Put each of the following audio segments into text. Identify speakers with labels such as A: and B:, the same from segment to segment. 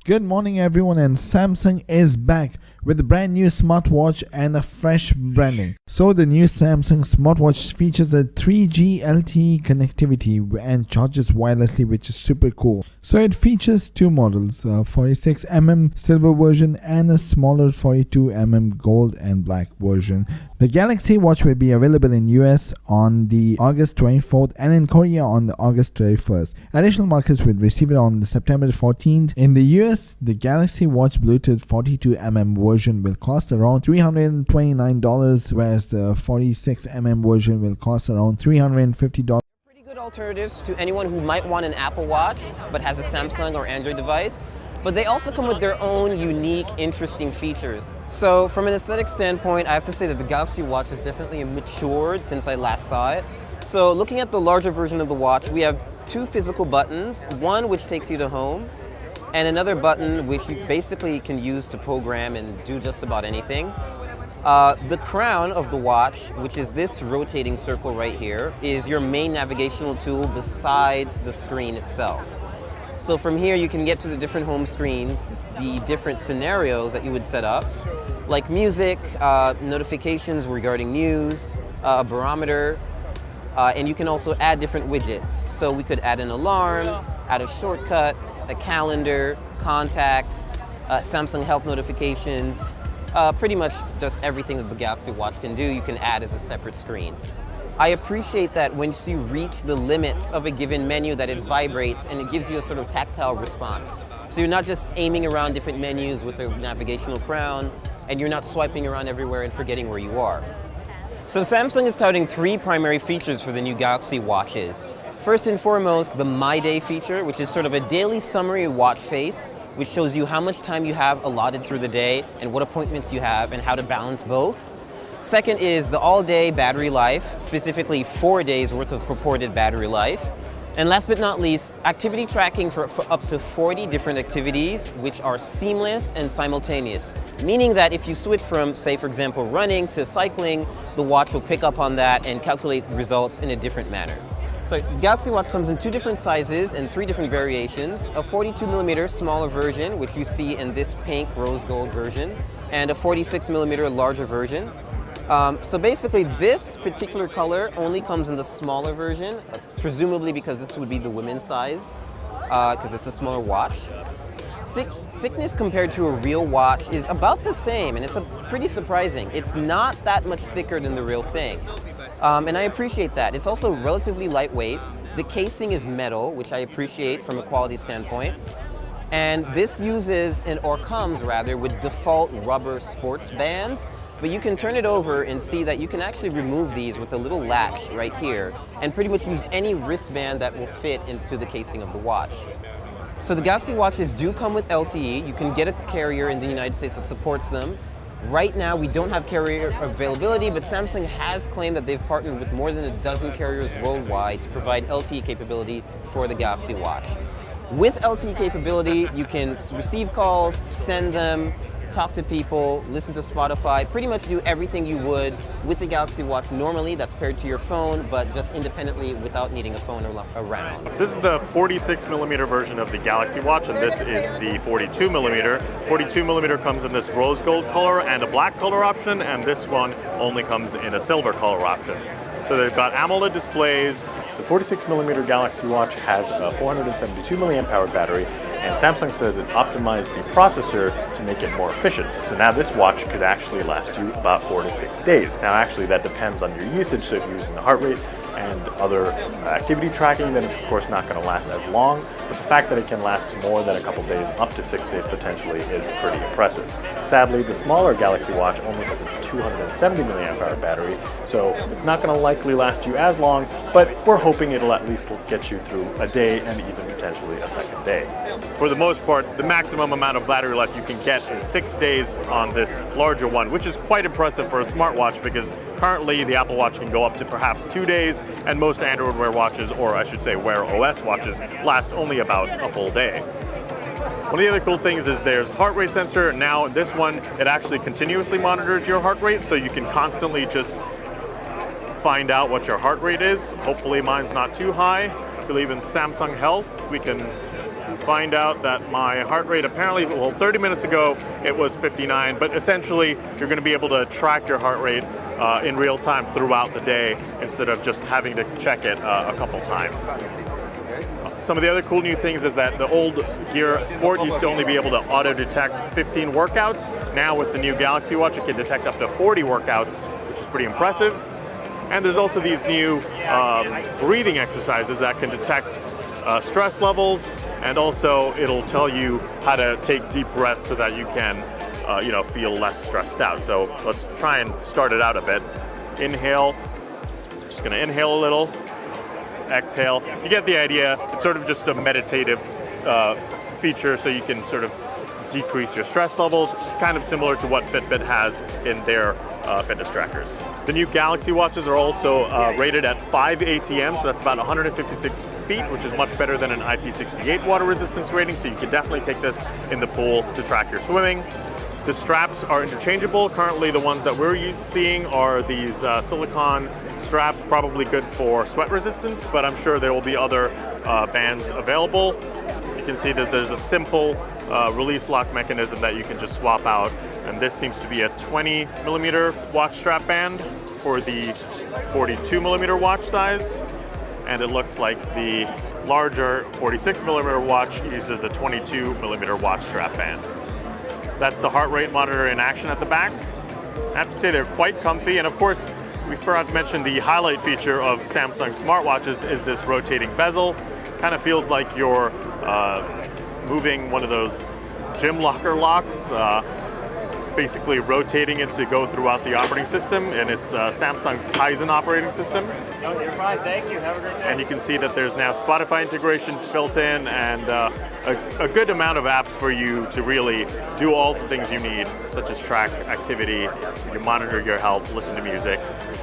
A: Good morning everyone, and Samsung is back with a brand new smartwatch and a fresh branding. So the new Samsung Smartwatch features a 3G LTE connectivity and charges wirelessly, which is super cool. So it features two models, a 46mm silver version and a smaller 42mm gold and black version. The Galaxy Watch will be available in US on the August 24th and in Korea on the August 31st. Additional markets will receive it on the September 14th. In the US, the Galaxy Watch Bluetooth 42mm version will cost around $329, whereas the 46mm version will cost around $350.
B: Pretty good alternatives to anyone who might want an Apple Watch but has a Samsung or Android device. But they also come with their own unique, interesting features. So from an aesthetic standpoint, I have to say that the Galaxy Watch has definitely matured since I last saw it. So looking at the larger version of the watch, we have two physical buttons, one which takes you to home, and another button which you basically can use to program and do just about anything. The crown of the watch, which is this rotating circle right here, is your main navigational tool besides the screen itself. So from here you can get to the different home screens, the different scenarios that you would set up, like music, notifications regarding news, a barometer, and you can also add different widgets. So we could add an alarm, add a shortcut, a calendar, contacts, Samsung Health notifications, pretty much just everything that the Galaxy Watch can do, you can add as a separate screen. I appreciate that once you reach the limits of a given menu that it vibrates and it gives you a sort of tactile response. So you're not just aiming around different menus with the navigational crown, and you're not swiping around everywhere and forgetting where you are. So Samsung is touting three primary features for the new Galaxy Watches. First and foremost, the My Day feature, which is sort of a daily summary watch face, which shows you how much time you have allotted through the day and what appointments you have and how to balance both. Second is the all-day battery life, specifically 4 days worth of purported battery life. And last but not least, activity tracking for up to 40 different activities, which are seamless and simultaneous. Meaning that if you switch from, say for example, running to cycling, the watch will pick up on that and calculate results in a different manner. So Galaxy Watch comes in two different sizes and three different variations. A 42mm smaller version, which you see in this pink rose gold version, and a 46mm larger version. So basically this particular color only comes in the smaller version, presumably because this would be the women's size, because it's a smaller watch. Thickness compared to a real watch is about the same, and it's pretty surprising. It's not that much thicker than the real thing. And I appreciate that. It's also relatively lightweight. The casing is metal, which I appreciate from a quality standpoint. And this uses, or comes rather, with default rubber sports bands. But you can turn it over and see that you can actually remove these with a little latch right here and pretty much use any wristband that will fit into the casing of the watch. So the Galaxy Watches do come with LTE. You can get a carrier in the United States that supports them. Right now we don't have carrier availability, but Samsung has claimed that they've partnered with more than a dozen carriers worldwide to provide LTE capability for the Galaxy Watch. With LTE capability, you can receive calls, send them, talk to people, listen to Spotify, pretty much do everything you would with the Galaxy Watch normally that's paired to your phone, but just independently without needing a phone around.
C: This is the 46mm version of the Galaxy Watch, and this is the 42mm. 42mm comes in this rose gold color and a black color option, and this one only comes in a silver color option. So they've got AMOLED displays. The 46mm Galaxy Watch has a 472 milliamp hour battery, and Samsung said it optimized the processor to make it more efficient. So now this watch could actually last you about 4 to 6 days. Now actually that depends on your usage, so if you're using the heart rate and other activity tracking, then it's of course not going to last as long, but the fact that it can last more than a couple days, up to 6 days potentially, is pretty impressive. Sadly, the smaller Galaxy Watch only has a 270 milliamp hour battery, so it's not going to likely last you as long, but we're hoping it'll at least get you through a day and even potentially a second day. For the most part, the maximum amount of battery life you can get is 6 days on this larger one, which is quite impressive for a smartwatch because currently the Apple Watch can go up to perhaps 2 days, and most Android Wear watches, or I should say Wear OS watches, last only about a full day. One of the other cool things is there's heart rate sensor. Now this one, it actually continuously monitors your heart rate, so you can constantly just find out what your heart rate is. Hopefully mine's not too high. I believe in Samsung Health, we can find out that my heart rate apparently, well, 30 minutes ago it was 59, but essentially you're going to be able to track your heart rate in real time throughout the day instead of just having to check it a couple times. Some of the other cool new things is that the old Gear Sport used to only be able to auto-detect 15 workouts. Now with the new Galaxy Watch, it can detect up to 40 workouts, which is pretty impressive. And there's also these new breathing exercises that can detect stress levels, and also it'll tell you how to take deep breaths so that you can feel less stressed out. So let's try and start it out a bit. Inhale, just gonna inhale a little. Exhale. You get the idea. It's sort of just a meditative feature, so you can sort of decrease your stress levels. It's kind of similar to what Fitbit has in their fitness trackers. The new Galaxy Watches are also rated at 5 ATM, so that's about 156 feet, which is much better than an IP68 water resistance rating, so you can definitely take this in the pool to track your swimming. The straps are interchangeable. Currently, the ones that we're seeing are these silicone straps, probably good for sweat resistance, but I'm sure there will be other bands available. You can see that there's a simple release lock mechanism that you can just swap out, and this seems to be a 20 millimeter watch strap band for the 42 millimeter watch size, and it looks like the larger 46 millimeter watch uses a 22 millimeter watch strap band. That's the heart rate monitor in action at the back. I have to say they're quite comfy, and of course, we forgot to mention the highlight feature of Samsung smartwatches is this rotating bezel. Kind of feels like you're moving one of those gym locker locks, basically rotating it to go throughout the operating system, and it's Samsung's Tizen operating system.
D: No, you're fine. Thank you. Have a great day.
C: And you can see that there's now Spotify integration built in, and a good amount of apps for you to really do all the things you need, such as track activity, you can monitor your health, listen to music,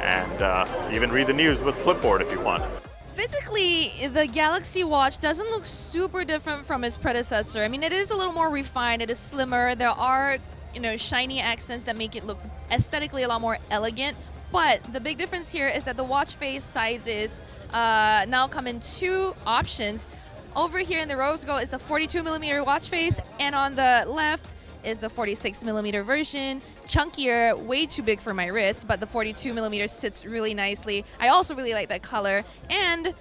C: and even read the news with Flipboard if you want.
E: Physically, the Galaxy Watch doesn't look super different from its predecessor. I mean, it is a little more refined, it is slimmer, there are shiny accents that make it look aesthetically a lot more elegant. But the big difference here is that the watch face sizes now come in two options. Over here in the rose gold is the 42 millimeter watch face, and on the left is the 46 millimeter version. Chunkier, way too big for my wrist, but the 42 millimeter sits really nicely. I also really like that color. And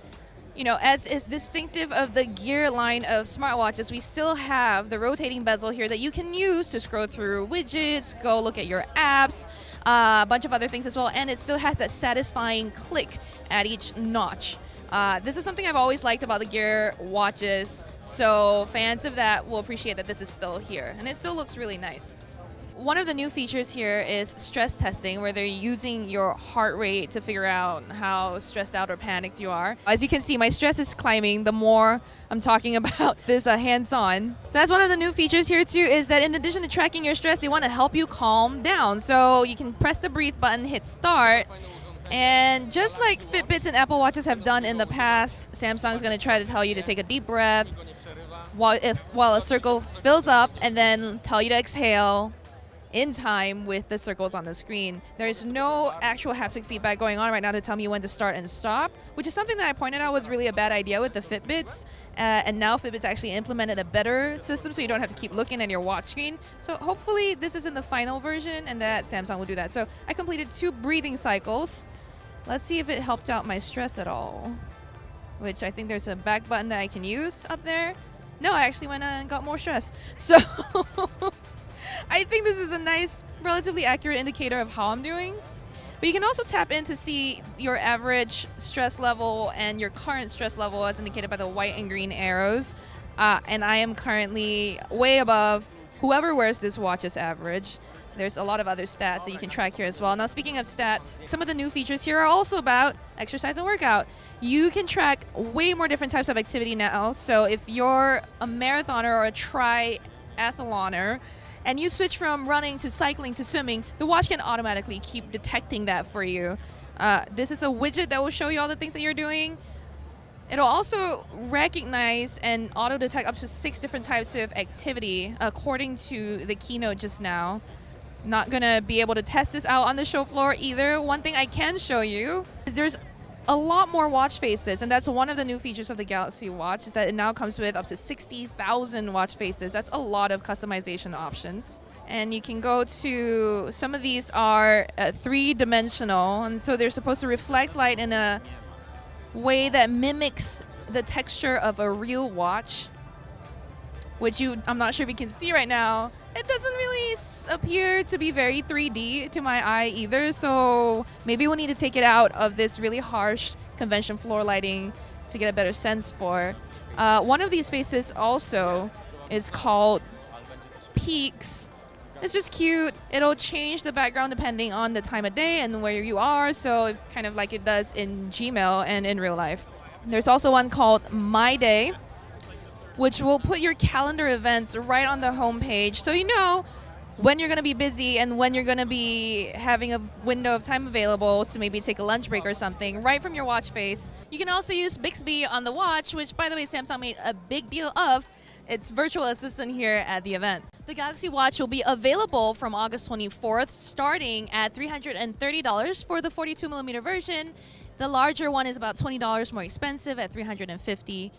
E: as is distinctive of the Gear line of smartwatches, we still have the rotating bezel here that you can use to scroll through widgets, go look at your apps, a bunch of other things as well, and it still has that satisfying click at each notch. This is something I've always liked about the Gear watches, so fans of that will appreciate that this is still here, and it still looks really nice. One of the new features here is stress testing, where they're using your heart rate to figure out how stressed out or panicked you are. As you can see, my stress is climbing the more I'm talking about this hands-on. So that's one of the new features here too, is that in addition to tracking your stress, they want to help you calm down. So you can press the breathe button, hit start, and just like Fitbits and Apple Watches have done in the past, Samsung's going to try to tell you to take a deep breath while a circle fills up, and then tell you to exhale in time with the circles on the screen. There's no actual haptic feedback going on right now to tell me when to start and stop, which is something that I pointed out was really a bad idea with the Fitbits. And now Fitbits actually implemented a better system, so you don't have to keep looking at your watch screen. So hopefully this is in the final version and that Samsung will do that. So I completed 2 breathing cycles. Let's see if it helped out my stress at all, which I think there's a back button that I can use up there. No, I actually went and got more stress. So I think this is a nice, relatively accurate indicator of how I'm doing. But you can also tap in to see your average stress level and your current stress level as indicated by the white and green arrows. And I am currently way above whoever wears this watch's average. There's a lot of other stats that you can track here as well. Now, speaking of stats, some of the new features here are also about exercise and workout. You can track way more different types of activity now. So if you're a marathoner or a triathloner, and you switch from running to cycling to swimming, the watch can automatically keep detecting that for you. This is a widget that will show you all the things that you're doing. It'll also recognize and auto-detect up to 6 different types of activity, according to the keynote just now. Not gonna be able to test this out on the show floor either. One thing I can show you is there's a lot more watch faces, and that's one of the new features of the Galaxy Watch, is that it now comes with up to 60,000 watch faces. That's a lot of customization options. And you can go to, some of these are three-dimensional, and so they're supposed to reflect light in a way that mimics the texture of a real watch, which I'm not sure if you can see right now. It doesn't really appear to be very 3D to my eye either, so maybe we'll need to take it out of this really harsh convention floor lighting to get a better sense for. One of these faces also is called Peaks. It's just cute. It'll change the background depending on the time of day and where you are, so kind of like it does in Gmail and in real life. There's also one called My Day, which will put your calendar events right on the homepage, so you know when you're going to be busy and when you're going to be having a window of time available to maybe take a lunch break or something right from your watch face. You can also use Bixby on the watch, which, by the way, Samsung made a big deal of its virtual assistant here at the event. The Galaxy Watch will be available from August 24th, starting at $330 for the 42mm version. The larger one is about $20 more expensive at $350.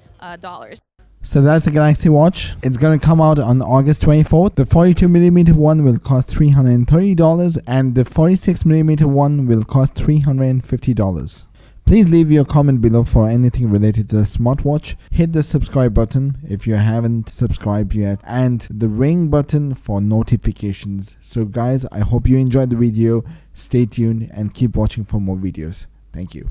A: So that's the Galaxy Watch. It's going to come out on August 24th. The 42mm one will cost $330 and the 46mm one will cost $350. Please leave your comment below for anything related to the smartwatch. Hit the subscribe button if you haven't subscribed yet, and the ring button for notifications. So guys, I hope you enjoyed the video. Stay tuned and keep watching for more videos. Thank you.